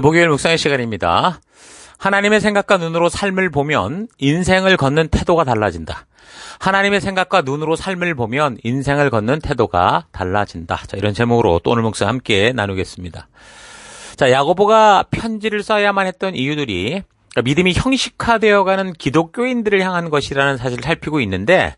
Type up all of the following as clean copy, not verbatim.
목요일 묵상의 시간입니다. 하나님의 생각과 눈으로 삶을 보면 인생을 걷는 태도가 달라진다. 하나님의 생각과 눈으로 삶을 보면 인생을 걷는 태도가 달라진다. 자, 이런 제목으로 또 오늘 묵상 함께 나누겠습니다. 자, 야고보가 편지를 써야만 했던 이유들이 믿음이 형식화되어가는 기독교인들을 향한 것이라는 사실을 살피고 있는데,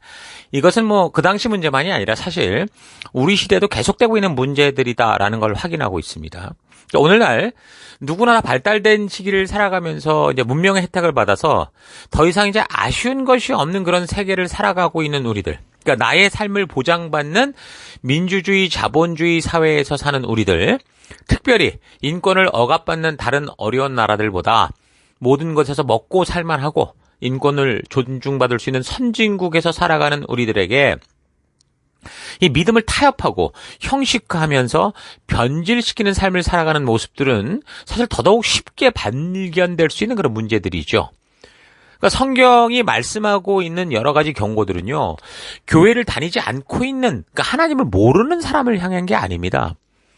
이것은 그 당시 문제만이 아니라 사실 우리 시대도 계속되고 있는 문제들이다라는 걸 확인하고 있습니다. 오늘날 누구나 발달된 시기를 살아가면서 이제 문명의 혜택을 받아서 더 이상 이제 아쉬운 것이 없는 그런 세계를 살아가고 있는 우리들. 그러니까 나의 삶을 보장받는 민주주의, 자본주의 사회에서 사는 우리들. 특별히 인권을 억압받는 다른 어려운 나라들보다 모든 것에서 먹고 살만하고 인권을 존중받을 수 있는 선진국에서 살아가는 우리들에게 이 믿음을 타협하고 형식화하면서 변질시키는 삶을 살아가는 모습들은 사실 더더욱 쉽게 발견될 수 있는 그런 문제들이죠. 그러니까 성경이 말씀하고 있는 여러 가지 경고들은요, 교회를 다니지 않고 있는, 그러니까 하나님을 모르는 사람을 향한 게 아닙니다.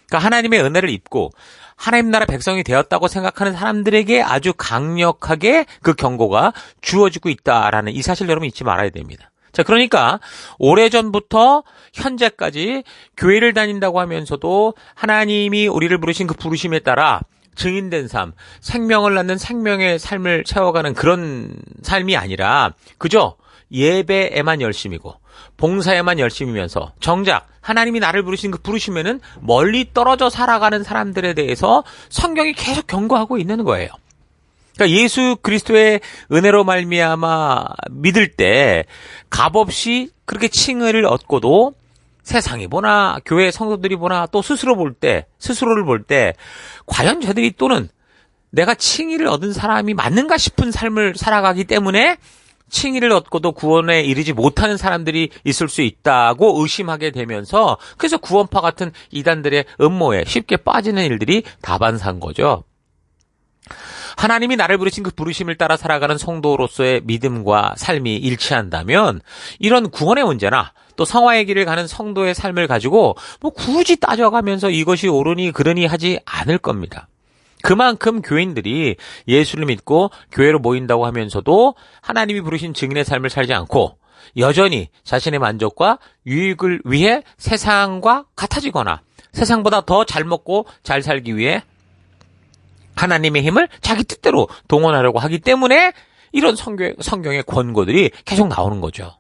그러니까 하나님의 은혜를 입고 하나님 나라 백성이 되었다고 생각하는 사람들에게 아주 강력하게 그 경고가 주어지고 있다라는 이 사실 여러분 잊지 말아야 됩니다. 자, 그러니까 오래전부터 현재까지 교회를 다닌다고 하면서도 하나님이 우리를 부르신 그 부르심에 따라 증인된 삶, 생명을 낳는 생명의 삶을 채워가는 그런 삶이 아니라 그저 예배에만 열심이고 봉사에만 열심이면서 정작 하나님이 나를 부르신 그 부르심에는 멀리 떨어져 살아가는 사람들에 대해서 성경이 계속 경고하고 있는 거예요. 그러니까 예수 그리스도의 은혜로 말미암아 믿을 때 값없이 그렇게 칭의를 얻고도 세상이 보나 교회 성도들이 보나 또 스스로를 볼 때 과연 저들이 또는 내가 칭의를 얻은 사람이 맞는가 싶은 삶을 살아가기 때문에 칭의를 얻고도 구원에 이르지 못하는 사람들이 있을 수 있다고 의심하게 되면서 그래서 구원파 같은 이단들의 음모에 쉽게 빠지는 일들이 다반사인 거죠. 하나님이 나를 부르신 그 부르심을 따라 살아가는 성도로서의 믿음과 삶이 일치한다면 이런 구원의 문제나 또 성화의 길을 가는 성도의 삶을 가지고 굳이 따져가면서 이것이 옳으니 그러니 하지 않을 겁니다. 그만큼 교인들이 예수를 믿고 교회로 모인다고 하면서도 하나님이 부르신 증인의 삶을 살지 않고 여전히 자신의 만족과 유익을 위해 세상과 같아지거나 세상보다 더 잘 먹고 잘 살기 위해 하나님의 힘을 자기 뜻대로 동원하려고 하기 때문에 이런 성경의 권고들이 계속 나오는 거죠.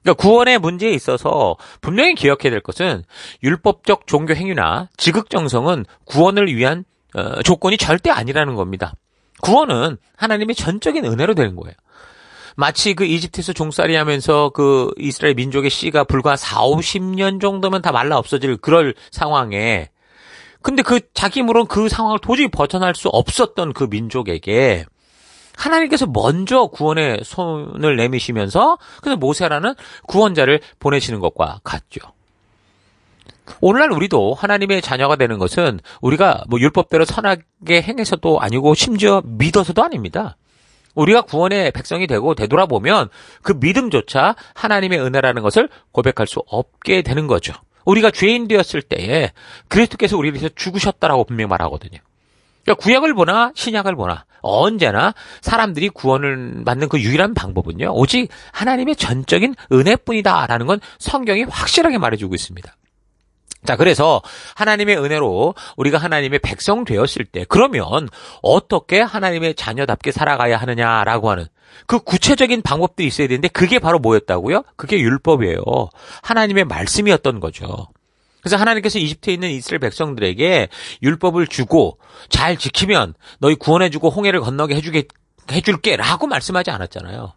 그러니까 구원의 문제에 있어서 분명히 기억해야 될 것은 율법적 종교 행위나 지극정성은 구원을 위한 조건이 절대 아니라는 겁니다. 구원은 하나님의 전적인 은혜로 되는 거예요. 마치 그 이집트에서 종살이 하면서 그 이스라엘 민족의 씨가 불과 40-50년 정도면 다 말라 없어질 그럴 상황에 근데 자기 힘으로는 그 상황을 도저히 벗어날 수 없었던 그 민족에게 하나님께서 먼저 구원의 손을 내미시면서 그래서 모세라는 구원자를 보내시는 것과 같죠. 오늘날 우리도 하나님의 자녀가 되는 것은 우리가 율법대로 선하게 행해서도 아니고 심지어 믿어서도 아닙니다. 우리가 구원의 백성이 되고 되돌아보면 그 믿음조차 하나님의 은혜라는 것을 고백할 수 없게 되는 거죠. 우리가 죄인 되었을 때에 그리스도께서 우리를 위해서 죽으셨다라고 분명히 말하거든요. 그러니까 구약을 보나 신약을 보나 언제나 사람들이 구원을 받는 그 유일한 방법은요, 오직 하나님의 전적인 은혜뿐이다라는 건 성경이 확실하게 말해주고 있습니다. 자, 그래서 하나님의 은혜로 우리가 하나님의 백성 되었을 때 그러면 어떻게 하나님의 자녀답게 살아가야 하느냐라고 하는 그 구체적인 방법들이 있어야 되는데 그게 바로 뭐였다고요? 그게 율법이에요. 하나님의 말씀이었던 거죠. 그래서 하나님께서 이집트에 있는 이스라엘 백성들에게 율법을 주고 잘 지키면 너희 구원해주고 홍해를 건너게 해줄게 라고 말씀하지 않았잖아요.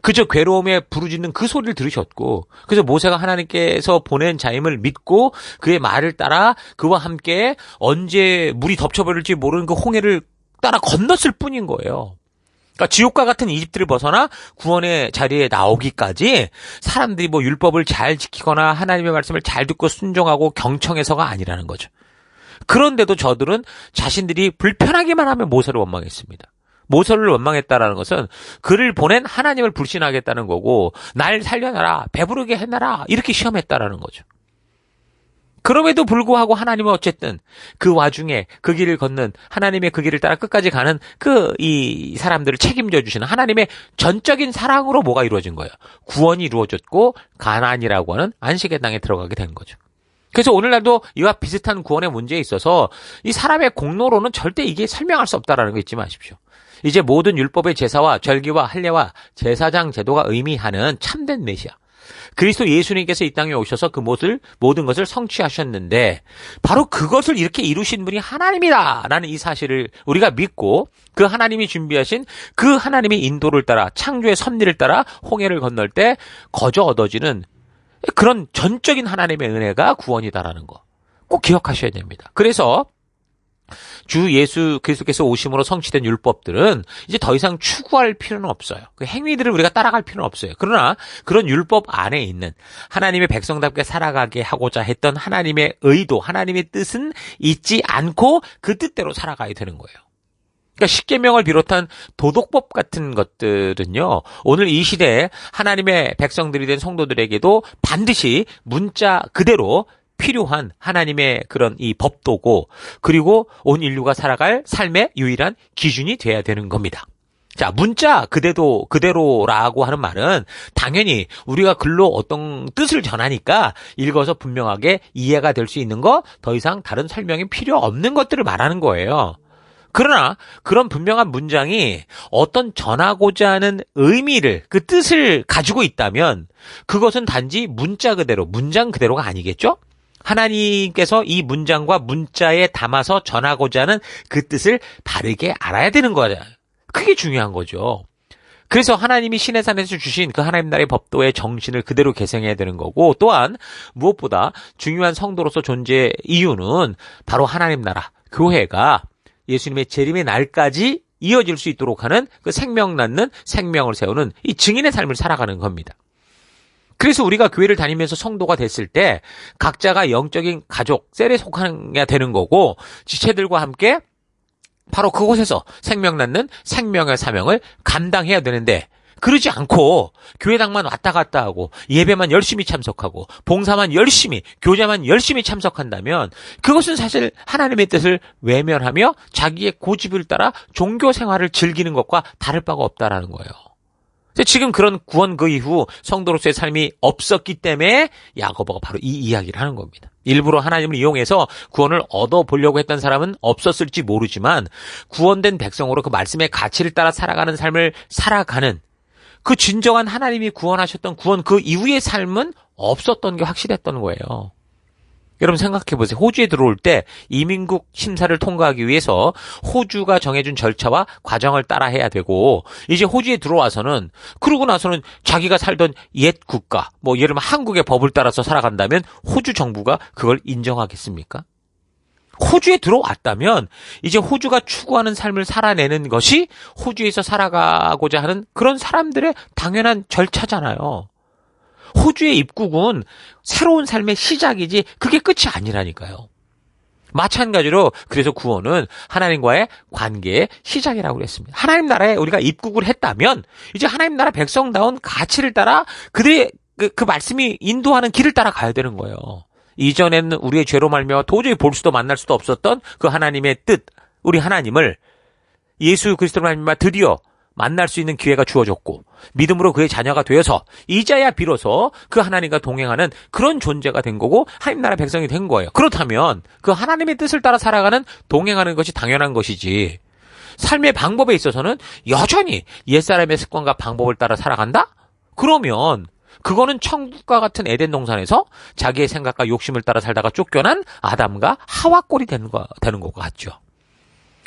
그저 괴로움에 부르짖는 그 소리를 들으셨고 그래서 모세가 하나님께서 보낸 자임을 믿고 그의 말을 따라 그와 함께 언제 물이 덮쳐버릴지 모르는 그 홍해를 따라 건넜을 뿐인 거예요. 그러니까 지옥과 같은 이집트를 벗어나 구원의 자리에 나오기까지 사람들이 율법을 잘 지키거나 하나님의 말씀을 잘 듣고 순종하고 경청해서가 아니라는 거죠. 그런데도 저들은 자신들이 불편하기만 하면 모세를 원망했습니다. 모세를 원망했다라는 것은 그를 보낸 하나님을 불신하겠다는 거고 날 살려놔라, 배부르게 해놔라 이렇게 시험했다라는 거죠. 그럼에도 불구하고 하나님은 어쨌든 그 와중에 그 길을 걷는 하나님의 그 길을 따라 끝까지 가는 이 사람들을 책임져 주시는 하나님의 전적인 사랑으로 뭐가 이루어진 거예요? 구원이 이루어졌고 가나안이라고 하는 안식의 땅에 들어가게 된 거죠. 그래서 오늘날도 이와 비슷한 구원의 문제에 있어서 이 사람의 공로로는 절대 이게 설명할 수 없다라는 거 잊지 마십시오. 이제 모든 율법의 제사와 절기와 할례와 제사장 제도가 의미하는 참된 메시아. 그리스도 예수님께서 이 땅에 오셔서 그 모든 것을 성취하셨는데 바로 그것을 이렇게 이루신 분이 하나님이다라는 이 사실을 우리가 믿고 그 하나님이 준비하신 그 하나님의 인도를 따라 창조의 섭리를 따라 홍해를 건널 때 거저 얻어지는 그런 전적인 하나님의 은혜가 구원이다라는 거 꼭 기억하셔야 됩니다. 그래서 주 예수 그리스도께서 오심으로 성취된 율법들은 이제 더 이상 추구할 필요는 없어요. 그 행위들을 우리가 따라갈 필요는 없어요. 그러나 그런 율법 안에 있는 하나님의 백성답게 살아가게 하고자 했던 하나님의 의도, 하나님의 뜻은 잊지 않고 그 뜻대로 살아가야 되는 거예요. 그러니까 십계명을 비롯한 도덕법 같은 것들은요, 오늘 이 시대에 하나님의 백성들이 된 성도들에게도 반드시 문자 그대로 필요한 하나님의 그런 이 법도고, 그리고 온 인류가 살아갈 삶의 유일한 기준이 돼야 되는 겁니다. 자, 문자 그대로라고 하는 말은 당연히 우리가 글로 어떤 뜻을 전하니까 읽어서 분명하게 이해가 될 수 있는 거, 더 이상 다른 설명이 필요 없는 것들을 말하는 거예요. 그러나 그런 분명한 문장이 어떤 전하고자 하는 의미를, 그 뜻을 가지고 있다면 그것은 단지 문자 그대로, 문장 그대로가 아니겠죠? 하나님께서 이 문장과 문자에 담아서 전하고자 하는 그 뜻을 바르게 알아야 되는 거예요. 그게 중요한 거죠. 그래서 하나님이 시내산에서 주신 그 하나님 나라의 법도의 정신을 그대로 계승해야 되는 거고, 또한 무엇보다 중요한 성도로서 존재의 이유는 바로 하나님 나라, 교회가 예수님의 재림의 날까지 이어질 수 있도록 하는 그 생명 낳는, 생명을 세우는 이 증인의 삶을 살아가는 겁니다. 그래서 우리가 교회를 다니면서 성도가 됐을 때 각자가 영적인 가족, 셀에 속해야 되는 거고, 지체들과 함께 바로 그곳에서 생명 낳는 생명의 사명을 감당해야 되는데, 그러지 않고 교회당만 왔다 갔다 하고 예배만 열심히 참석하고 봉사만 열심히, 교제만 열심히 참석한다면 그것은 사실 하나님의 뜻을 외면하며 자기의 고집을 따라 종교 생활을 즐기는 것과 다를 바가 없다라는 거예요. 지금 그런 구원 그 이후 성도로서의 삶이 없었기 때문에 야고보가 바로 이 이야기를 하는 겁니다. 일부러 하나님을 이용해서 구원을 얻어보려고 했던 사람은 없었을지 모르지만 구원된 백성으로 그 말씀의 가치를 따라 살아가는 삶을 살아가는 그 진정한 하나님이 구원하셨던 구원 그 이후의 삶은 없었던 게 확실했던 거예요. 여러분 생각해 보세요. 호주에 들어올 때 이민국 심사를 통과하기 위해서 호주가 정해준 절차와 과정을 따라 해야 되고, 이제 호주에 들어와서는, 그러고 나서는 자기가 살던 옛 국가, 뭐 예를 들면 한국의 법을 따라서 살아간다면 호주 정부가 그걸 인정하겠습니까? 호주에 들어왔다면 이제 호주가 추구하는 삶을 살아내는 것이 호주에서 살아가고자 하는 그런 사람들의 당연한 절차잖아요. 호주의 입국은 새로운 삶의 시작이지 그게 끝이 아니라니까요. 마찬가지로 그래서 구원은 하나님과의 관계의 시작이라고 그랬습니다. 하나님 나라에 우리가 입국을 했다면 이제 하나님 나라 백성다운 가치를 따라 그들의 그 말씀이 인도하는 길을 따라 가야 되는 거예요. 이전에는 우리의 죄로 말미암아 도저히 볼 수도 만날 수도 없었던 그 하나님의 뜻, 우리 하나님을 예수 그리스도로 말미암아 드디어 만날 수 있는 기회가 주어졌고, 믿음으로 그의 자녀가 되어서 이제야 비로소 그 하나님과 동행하는 그런 존재가 된 거고 하나님 나라 백성이 된 거예요. 그렇다면 그 하나님의 뜻을 따라 살아가는, 동행하는 것이 당연한 것이지, 삶의 방법에 있어서는 여전히 옛사람의 습관과 방법을 따라 살아간다? 그러면 그거는 천국과 같은 에덴 동산에서 자기의 생각과 욕심을 따라 살다가 쫓겨난 아담과 하와 꼴이 되는 것 같죠.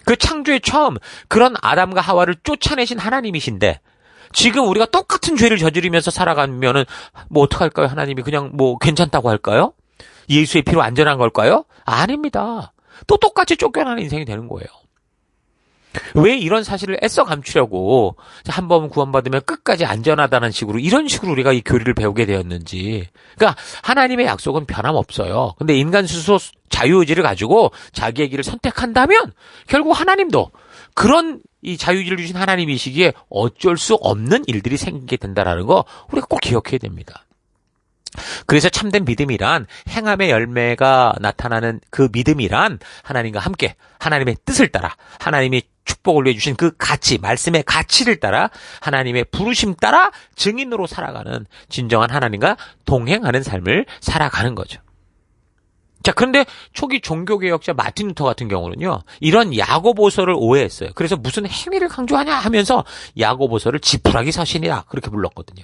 그 창조의 처음 그런 아담과 하와를 쫓아내신 하나님이신데 지금 우리가 똑같은 죄를 저지르면서 살아가면은 뭐 어떡할까요? 하나님이 그냥 뭐 괜찮다고 할까요? 예수의 피로 안전한 걸까요? 아닙니다. 또 똑같이 쫓겨나는 인생이 되는 거예요. 왜 이런 사실을 애써 감추려고 한 번 구원받으면 끝까지 안전하다는 식으로, 이런 식으로 우리가 이 교리를 배우게 되었는지. 그러니까 하나님의 약속은 변함없어요. 근데 인간 스스로 자유의지를 가지고 자기의 길을 선택한다면 결국 하나님도 그런 이 자유의지를 주신 하나님이시기에 어쩔 수 없는 일들이 생기게 된다라는 거 우리가 꼭 기억해야 됩니다. 그래서 참된 믿음이란 행함의 열매가 나타나는 그 믿음이란 하나님과 함께 하나님의 뜻을 따라 하나님이 축복을 위해 주신 그 가치, 말씀의 가치를 따라 하나님의 부르심 따라 증인으로 살아가는 진정한 하나님과 동행하는 삶을 살아가는 거죠. 자, 그런데 초기 종교개혁자 마틴 루터 같은 경우는요, 이런 야고보서를 오해했어요. 그래서 무슨 행위를 강조하냐 하면서 야고보서를 지푸라기 서신이라 그렇게 불렀거든요.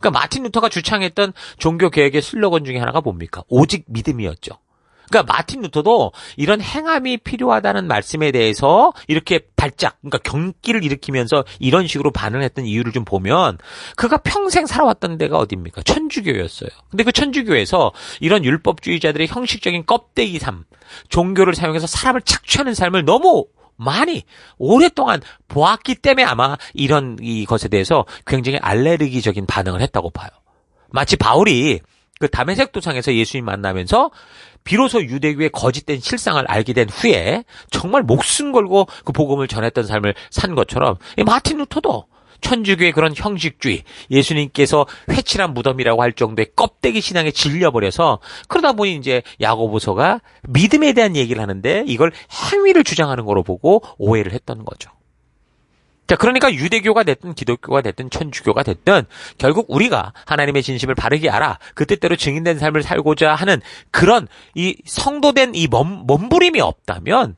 그러니까 마틴 루터가 주창했던 종교개혁의 슬로건 중에 하나가 뭡니까? 오직 믿음이었죠. 그러니까 마틴 루터도 이런 행함이 필요하다는 말씀에 대해서 이렇게 발작, 그러니까 경기를 일으키면서 이런 식으로 반응했던 이유를 좀 보면 그가 평생 살아왔던 데가 어디입니까? 천주교였어요. 근데 그 천주교에서 이런 율법주의자들의 형식적인 껍데기 삶, 종교를 사용해서 사람을 착취하는 삶을 너무 많이 오랫동안 보았기 때문에 아마 이런 이것에 대해서 굉장히 알레르기적인 반응을 했다고 봐요. 마치 바울이 그 다메섹 도상에서 예수님 만나면서 비로소 유대교의 거짓된 실상을 알게 된 후에 정말 목숨 걸고 그 복음을 전했던 삶을 산 것처럼 이 마틴 루터도 천주교의 그런 형식주의, 예수님께서 회칠한 무덤이라고 할 정도의 껍데기 신앙에 질려버려서 그러다 보니 이제 야고보서가 믿음에 대한 얘기를 하는데 이걸 행위를 주장하는 거로 보고 오해를 했던 거죠. 자, 그러니까 유대교가 됐든 기독교가 됐든 천주교가 됐든 결국 우리가 하나님의 진심을 바르게 알아 그 뜻대로 증인된 삶을 살고자 하는 그런 이 성도된 이 몸부림이 없다면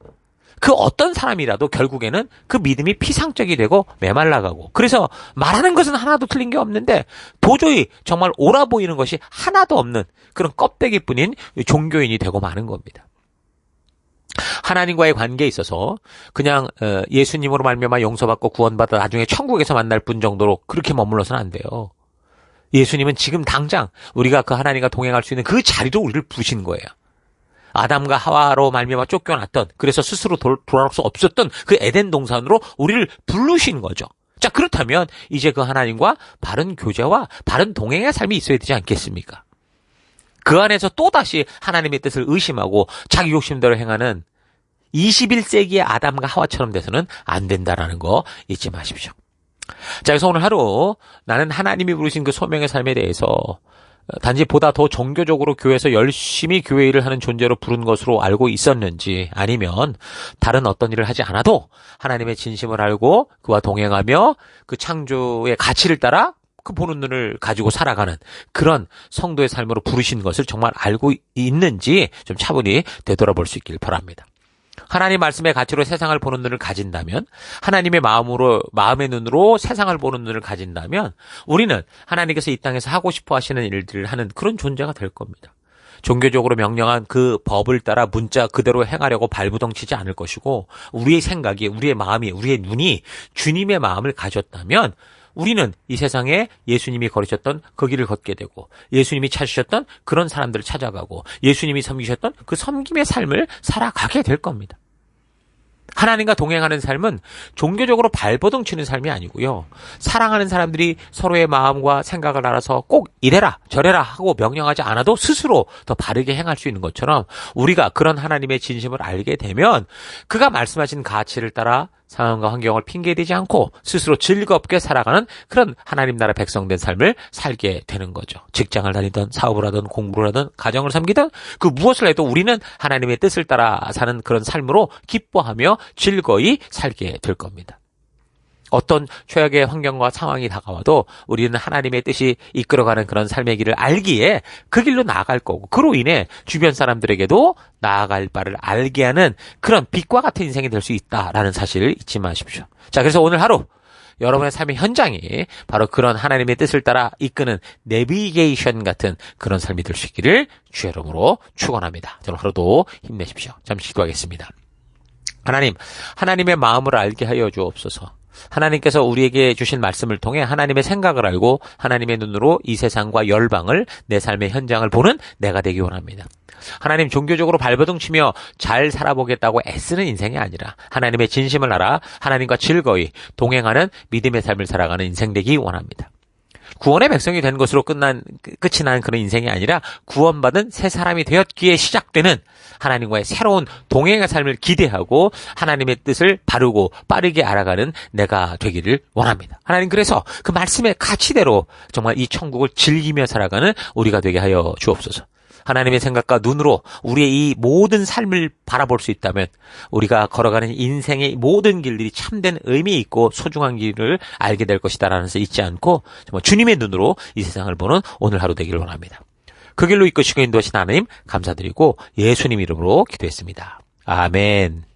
그 어떤 사람이라도 결국에는 그 믿음이 피상적이 되고 메말라가고 그래서 말하는 것은 하나도 틀린 게 없는데 도저히 정말 옳아 보이는 것이 하나도 없는 그런 껍데기뿐인 종교인이 되고 마는 겁니다. 하나님과의 관계에 있어서 그냥 예수님으로 말미암아 용서받고 구원받아 나중에 천국에서 만날 분 정도로 그렇게 머물러서는 안 돼요. 예수님은 지금 당장 우리가 그 하나님과 동행할 수 있는 그 자리로 우리를 부신 거예요. 아담과 하와로 말미암아 쫓겨났던 그래서 스스로 돌아올 수 없었던 그 에덴 동산으로 우리를 부르신 거죠. 자, 그렇다면 이제 그 하나님과 바른 교제와 바른 동행의 삶이 있어야 되지 않겠습니까? 그 안에서 또다시 하나님의 뜻을 의심하고 자기 욕심대로 행하는 21세기의 아담과 하와처럼 돼서는 안 된다라는 거 잊지 마십시오. 자, 그래서 오늘 하루 나는 하나님이 부르신 그 소명의 삶에 대해서 단지 보다 더 종교적으로 교회에서 열심히 교회 일을 하는 존재로 부른 것으로 알고 있었는지 아니면 다른 어떤 일을 하지 않아도 하나님의 진심을 알고 그와 동행하며 그 창조의 가치를 따라 그 보는 눈을 가지고 살아가는 그런 성도의 삶으로 부르신 것을 정말 알고 있는지 좀 차분히 되돌아볼 수 있길 바랍니다. 하나님 말씀의 가치로 세상을 보는 눈을 가진다면, 하나님의 마음의 눈으로 세상을 보는 눈을 가진다면 우리는 하나님께서 이 땅에서 하고 싶어 하시는 일들을 하는 그런 존재가 될 겁니다. 종교적으로 명령한 그 법을 따라 문자 그대로 행하려고 발부덩치지 않을 것이고 우리의 생각이, 우리의 마음이, 우리의 눈이 주님의 마음을 가졌다면 우리는 이 세상에 예수님이 걸으셨던 그 길을 걷게 되고 예수님이 찾으셨던 그런 사람들을 찾아가고 예수님이 섬기셨던 그 섬김의 삶을 살아가게 될 겁니다. 하나님과 동행하는 삶은 종교적으로 발버둥 치는 삶이 아니고요. 사랑하는 사람들이 서로의 마음과 생각을 알아서 꼭 이래라 저래라 하고 명령하지 않아도 스스로 더 바르게 행할 수 있는 것처럼 우리가 그런 하나님의 진심을 알게 되면 그가 말씀하신 가치를 따라 상황과 환경을 핑계대지 않고 스스로 즐겁게 살아가는 그런 하나님 나라 백성된 삶을 살게 되는 거죠. 직장을 다니든 사업을 하든 공부를 하든 가정을 섬기든 그 무엇을 해도 우리는 하나님의 뜻을 따라 사는 그런 삶으로 기뻐하며 즐거이 살게 될 겁니다. 어떤 최악의 환경과 상황이 다가와도 우리는 하나님의 뜻이 이끌어가는 그런 삶의 길을 알기에 그 길로 나아갈 거고 그로 인해 주변 사람들에게도 나아갈 바를 알게 하는 그런 빛과 같은 인생이 될 수 있다라는 사실을 잊지 마십시오. 자, 그래서 오늘 하루 여러분의 삶의 현장이 바로 그런 하나님의 뜻을 따라 이끄는 내비게이션 같은 그런 삶이 될 수 있기를 주의 이름으로 축원합니다. 오늘 하루도 힘내십시오. 잠시 기도하겠습니다. 하나님, 하나님의 마음을 알게 하여 주옵소서. 하나님께서 우리에게 주신 말씀을 통해 하나님의 생각을 알고 하나님의 눈으로 이 세상과 열방을 내 삶의 현장을 보는 내가 되기 원합니다. 하나님, 종교적으로 발버둥치며 잘 살아보겠다고 애쓰는 인생이 아니라 하나님의 진심을 알아 하나님과 즐거이 동행하는 믿음의 삶을 살아가는 인생 되기 원합니다. 구원의 백성이 된 것으로 끝이 난 그런 인생이 아니라 구원받은 새 사람이 되었기에 시작되는 하나님과의 새로운 동행의 삶을 기대하고 하나님의 뜻을 바르고 빠르게 알아가는 내가 되기를 원합니다. 하나님 그래서 그 말씀의 가치대로 정말 이 천국을 즐기며 살아가는 우리가 되게 하여 주옵소서. 하나님의 생각과 눈으로 우리의 이 모든 삶을 바라볼 수 있다면 우리가 걸어가는 인생의 모든 길들이 참된 의미 있고 소중한 길을 알게 될 것이다라는 것을 잊지 않고 정말 주님의 눈으로 이 세상을 보는 오늘 하루 되기를 원합니다. 그 길로 이끄시고 인도하신 하나님 감사드리고 예수님 이름으로 기도했습니다. 아멘.